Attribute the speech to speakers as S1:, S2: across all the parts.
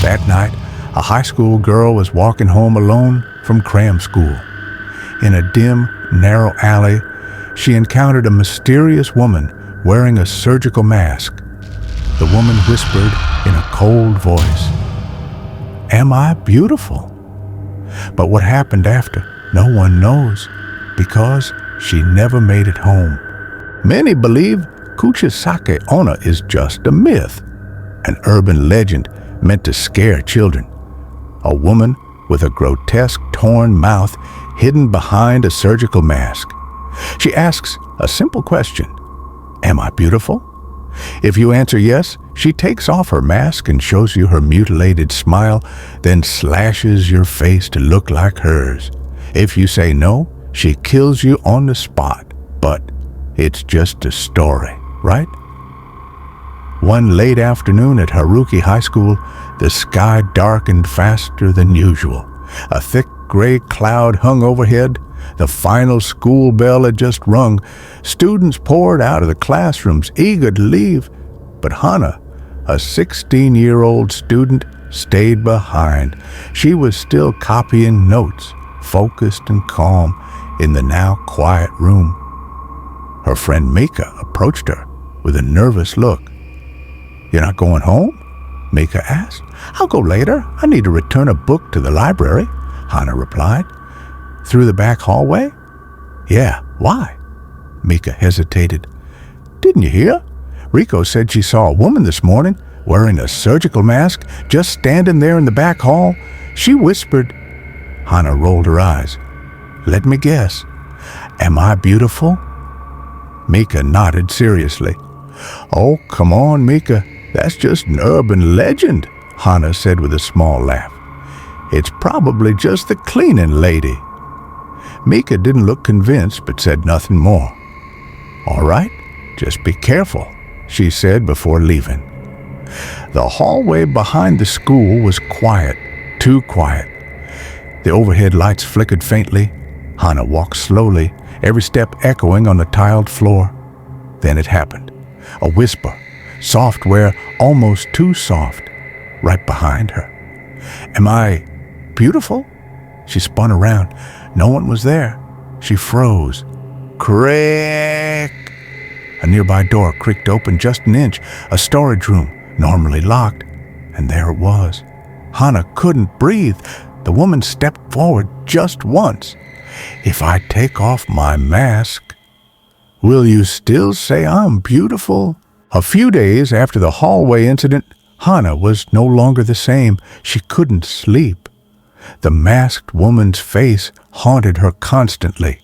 S1: That night, a high school girl was walking home alone from cram school. In a dim, narrow alley, she encountered a mysterious woman wearing a surgical mask. The woman whispered in a cold voice, "Am I beautiful?" But what happened after, no one knows, because she never made it home. Many believe Kuchisake Onna is just a myth, an urban legend meant to scare children. A woman with a grotesque torn mouth hidden behind a surgical mask. She asks a simple question, "Am I beautiful?" If you answer yes, she takes off her mask and shows you her mutilated smile, then slashes your face to look like hers. If you say no, she kills you on the spot. But it's just a story, right? One late afternoon at Haruki High School, the sky darkened faster than usual. A thick gray cloud hung overhead. The final school bell had just rung. Students poured out of the classrooms, eager to leave. But Hana, a 16-year-old student, stayed behind. She was still copying notes, focused and calm, in the now quiet room. Her friend Mika approached her with a nervous look. "You're not going home?" Mika asked. "I'll go later. I need to return a book to the library," Hana replied. "Through the back hallway?" "Yeah, why?" Mika hesitated. "Didn't you hear? Rico said she saw a woman this morning wearing a surgical mask just standing there in the back hall. She whispered." Hana rolled her eyes. "Let me guess. Am I beautiful?" Mika nodded seriously. "Oh, come on, Mika. That's just an urban legend," Hana said with a small laugh. "It's probably just the cleaning lady." Mika didn't look convinced, but said nothing more. "All right, just be careful," she said before leaving. The hallway behind the school was quiet, too quiet. The overhead lights flickered faintly. Hana walked slowly, every step echoing on the tiled floor. Then it happened. A whisper, soft where almost too soft, right behind her. "Am I beautiful?" She spun around. No one was there. She froze. Creak! A nearby door creaked open just an inch, a storage room, normally locked, and there it was. Hana couldn't breathe. The woman stepped forward just once. "If I take off my mask, will you still say I'm beautiful?" A few days after the hallway incident, Hana was no longer the same. She couldn't sleep. The masked woman's face haunted her constantly.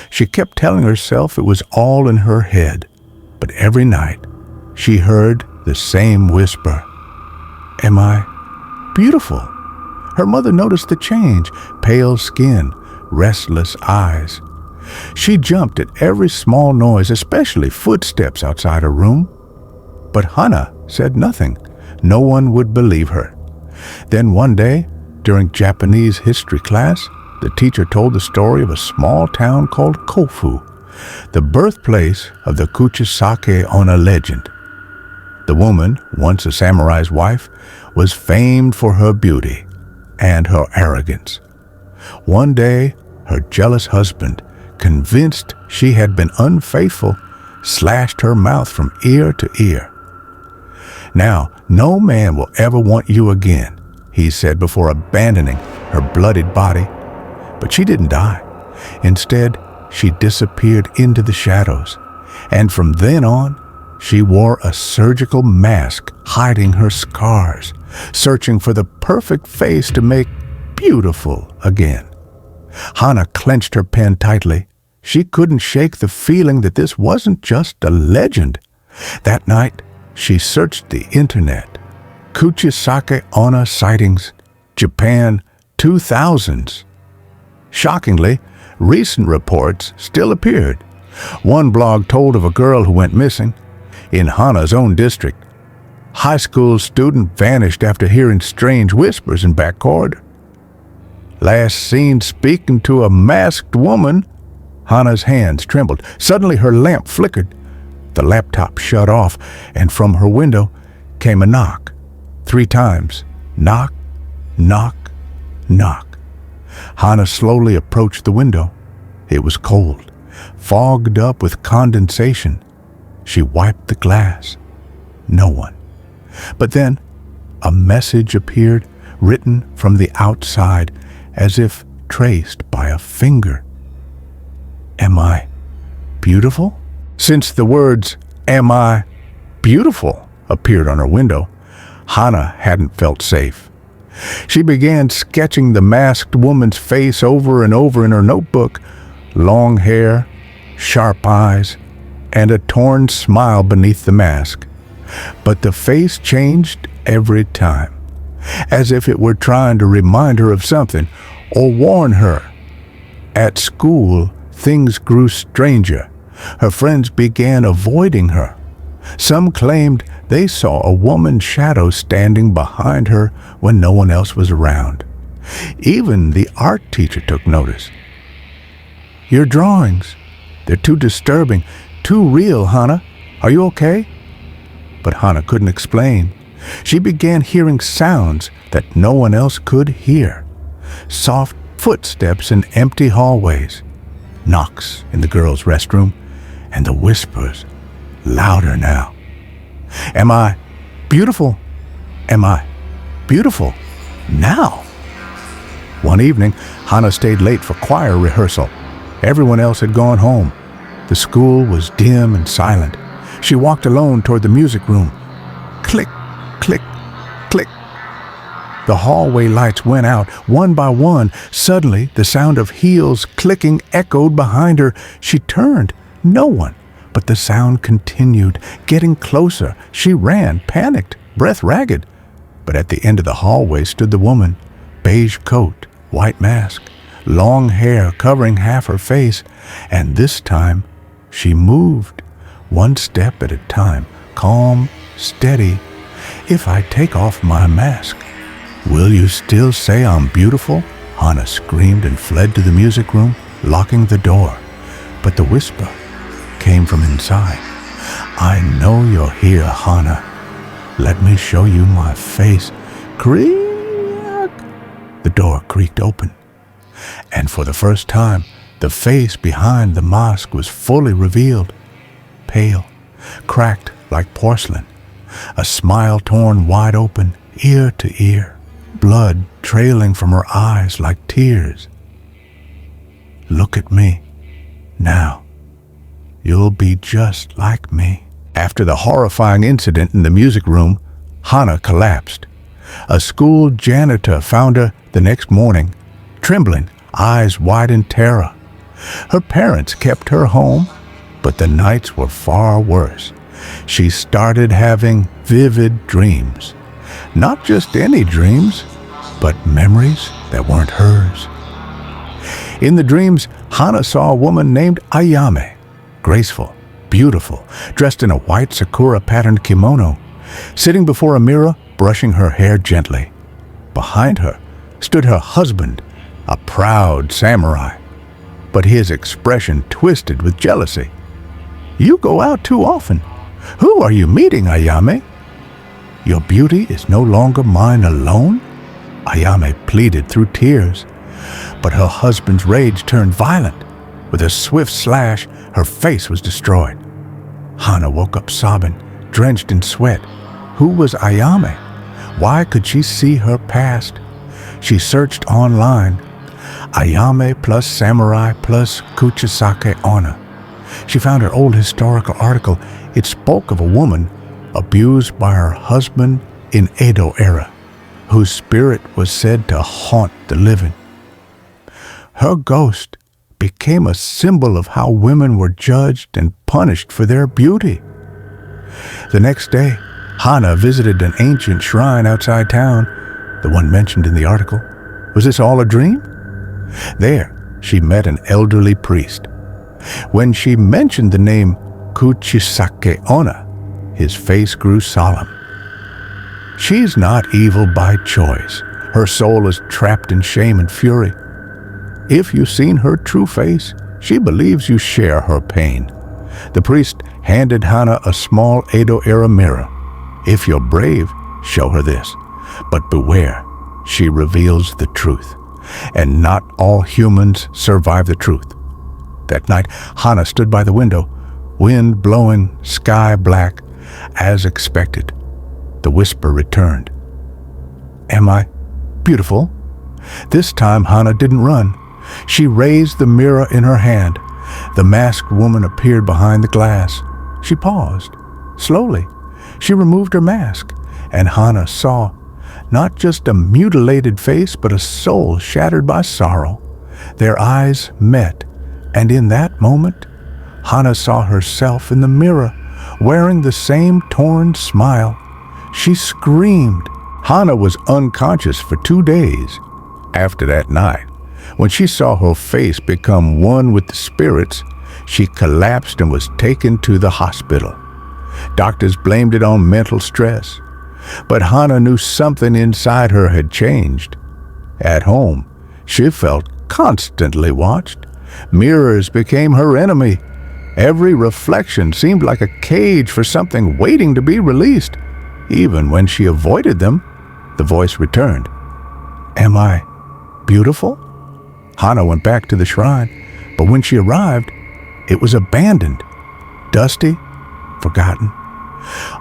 S1: She kept telling herself it was all in her head. But every night, she heard the same whisper. "Am I beautiful?" Her mother noticed the change, pale skin, restless eyes. She jumped at every small noise, especially footsteps outside her room. But Hana said nothing. No one would believe her. Then one day, during Japanese history class, the teacher told the story of a small town called Kofu, the birthplace of the Kuchisake Onna legend. The woman, once a samurai's wife, was famed for her beauty and her arrogance. One day, her jealous husband, convinced she had been unfaithful, slashed her mouth from ear to ear. "Now, no man will ever want you again," he said before abandoning her bloodied body. But she didn't die. Instead, she disappeared into the shadows. And from then on, she wore a surgical mask hiding her scars, searching for the perfect face to make beautiful again. Hana clenched her pen tightly. She couldn't shake the feeling that this wasn't just a legend. That night, she searched the internet. Kuchisake Onna sightings, Japan 2000s. Shockingly, recent reports still appeared. One blog told of a girl who went missing. In Hana's own district, high school student vanished after hearing strange whispers in back corridor. Last seen speaking to a masked woman. Hana's hands trembled. Suddenly her lamp flickered. The laptop shut off, and from her window came a knock. 3 times. Knock, knock, knock. Hana slowly approached the window. It was cold, fogged up with condensation. She wiped the glass. No one. But then a message appeared, written from the outside, as if traced by a finger. Am I beautiful? Since the words, "Am I beautiful?" appeared on her window, Hana hadn't felt safe. She began sketching the masked woman's face over and over in her notebook. Long hair, sharp eyes, and a torn smile beneath the mask. But the face changed every time, as if it were trying to remind her of something or warn her. At school, things grew stranger. Her friends began avoiding her. Some claimed they saw a woman's shadow standing behind her when no one else was around. Even the art teacher took notice. "Your drawings, they're too disturbing, too real, Hana. Are you okay?" But Hana couldn't explain. She began hearing sounds that no one else could hear. Soft footsteps in empty hallways, knocks in the girls' restroom, and the whispers, louder now. "Am I beautiful? Am I beautiful now?" One evening, Hana stayed late for choir rehearsal. Everyone else had gone home. The school was dim and silent. She walked alone toward the music room. Click, click, click. The hallway lights went out, one by one. Suddenly, the sound of heels clicking echoed behind her. She turned. No one. But the sound continued, getting closer. She ran, panicked, breath ragged. But at the end of the hallway stood the woman. Beige coat, white mask, long hair covering half her face. And this time, she moved, one step at a time, calm, steady. "If I take off my mask, will you still say I'm beautiful?" Hana screamed and fled to the music room, locking the door. But the whisper came from inside. "I know you're here, Hana. Let me show you my face." Creak! The door creaked open. And for the first time, the face behind the mask was fully revealed. Pale, cracked like porcelain, a smile torn wide open, ear to ear, blood trailing from her eyes like tears. "Look at me. Now, you'll be just like me." After the horrifying incident in the music room, Hana collapsed. A school janitor found her the next morning, trembling, eyes wide in terror. Her parents kept her home, but the nights were far worse. She started having vivid dreams. Not just any dreams, but memories that weren't hers. In the dreams, Hana saw a woman named Ayame, graceful, beautiful, dressed in a white sakura-patterned kimono, sitting before a mirror, brushing her hair gently. Behind her stood her husband, a proud samurai, but his expression twisted with jealousy. "You go out too often. Who are you meeting, Ayame?" "Your beauty is no longer mine alone?" Ayame pleaded through tears. But her husband's rage turned violent. With a swift slash, her face was destroyed. Hana woke up sobbing, drenched in sweat. Who was Ayame? Why could she see her past? She searched online. Ayame plus samurai plus Kuchisake Onna. She found an old historical article. It spoke of a woman abused by her husband in Edo era, whose spirit was said to haunt the living. Her ghost became a symbol of how women were judged and punished for their beauty. The next day, Hana visited an ancient shrine outside town, the one mentioned in the article. Was this all a dream? There, she met an elderly priest. When she mentioned the name Kuchisake Onna, his face grew solemn. She's not evil by choice. Her soul is trapped in shame and fury. If you've seen her true face, she believes you share her pain. The priest handed Hana a small Edo-era mirror. If you're brave, show her this. But beware, she reveals the truth, and not all humans survive the truth. That night, Hannah stood by the window, wind blowing, sky black, as expected. The whisper returned. "Am I beautiful?" This time, Hannah didn't run. She raised the mirror in her hand. The masked woman appeared behind the glass. She paused. Slowly, she removed her mask, and Hannah saw not just a mutilated face, but a soul shattered by sorrow. Their eyes met, and in that moment, Hannah saw herself in the mirror, wearing the same torn smile. She screamed. Hannah was unconscious for 2 days. After that night, when she saw her face become one with the spirits, she collapsed and was taken to the hospital. Doctors blamed it on mental stress, but Hannah knew something inside her had changed. At home, she felt constantly watched. Mirrors became her enemy. Every reflection seemed like a cage for something waiting to be released. Even when she avoided them, the voice returned. "Am I beautiful?" Hannah went back to the shrine, but when she arrived, it was abandoned, dusty, forgotten.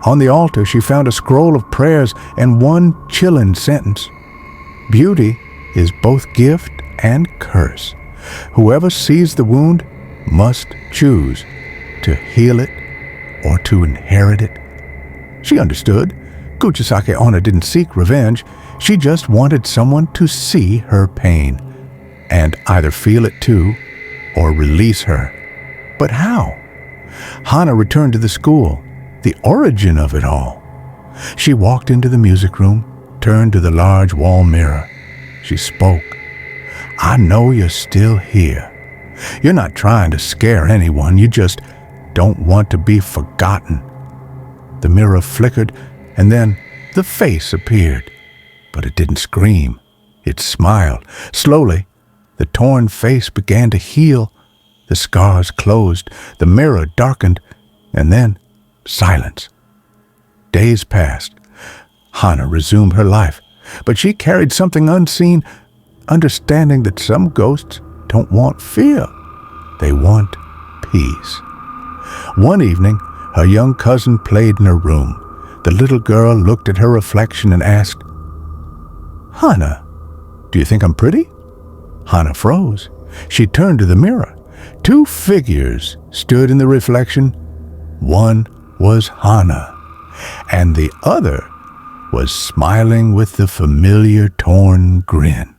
S1: On the altar, she found a scroll of prayers and one chilling sentence. "Beauty is both gift and curse. Whoever sees the wound must choose to heal it or to inherit it." She understood. Kuchisake Onna didn't seek revenge. She just wanted someone to see her pain and either feel it too or release her. But how? Hannah returned to the school, the origin of it all. She walked into the music room, turned to the large wall mirror. She spoke. "I know you're still here. You're not trying to scare anyone. You just don't want to be forgotten." The mirror flickered, and then the face appeared. But it didn't scream. It smiled. Slowly, the torn face began to heal. The scars closed, the mirror darkened, and then silence. Days passed. Hannah resumed her life, but she carried something unseen, understanding that some ghosts don't want fear. They want peace. One evening, her young cousin played in her room. The little girl looked at her reflection and asked, "Hannah, do you think I'm pretty?" Hannah froze. She turned to the mirror. 2 figures stood in the reflection. One was Hannah, and the other was smiling with the familiar torn grin.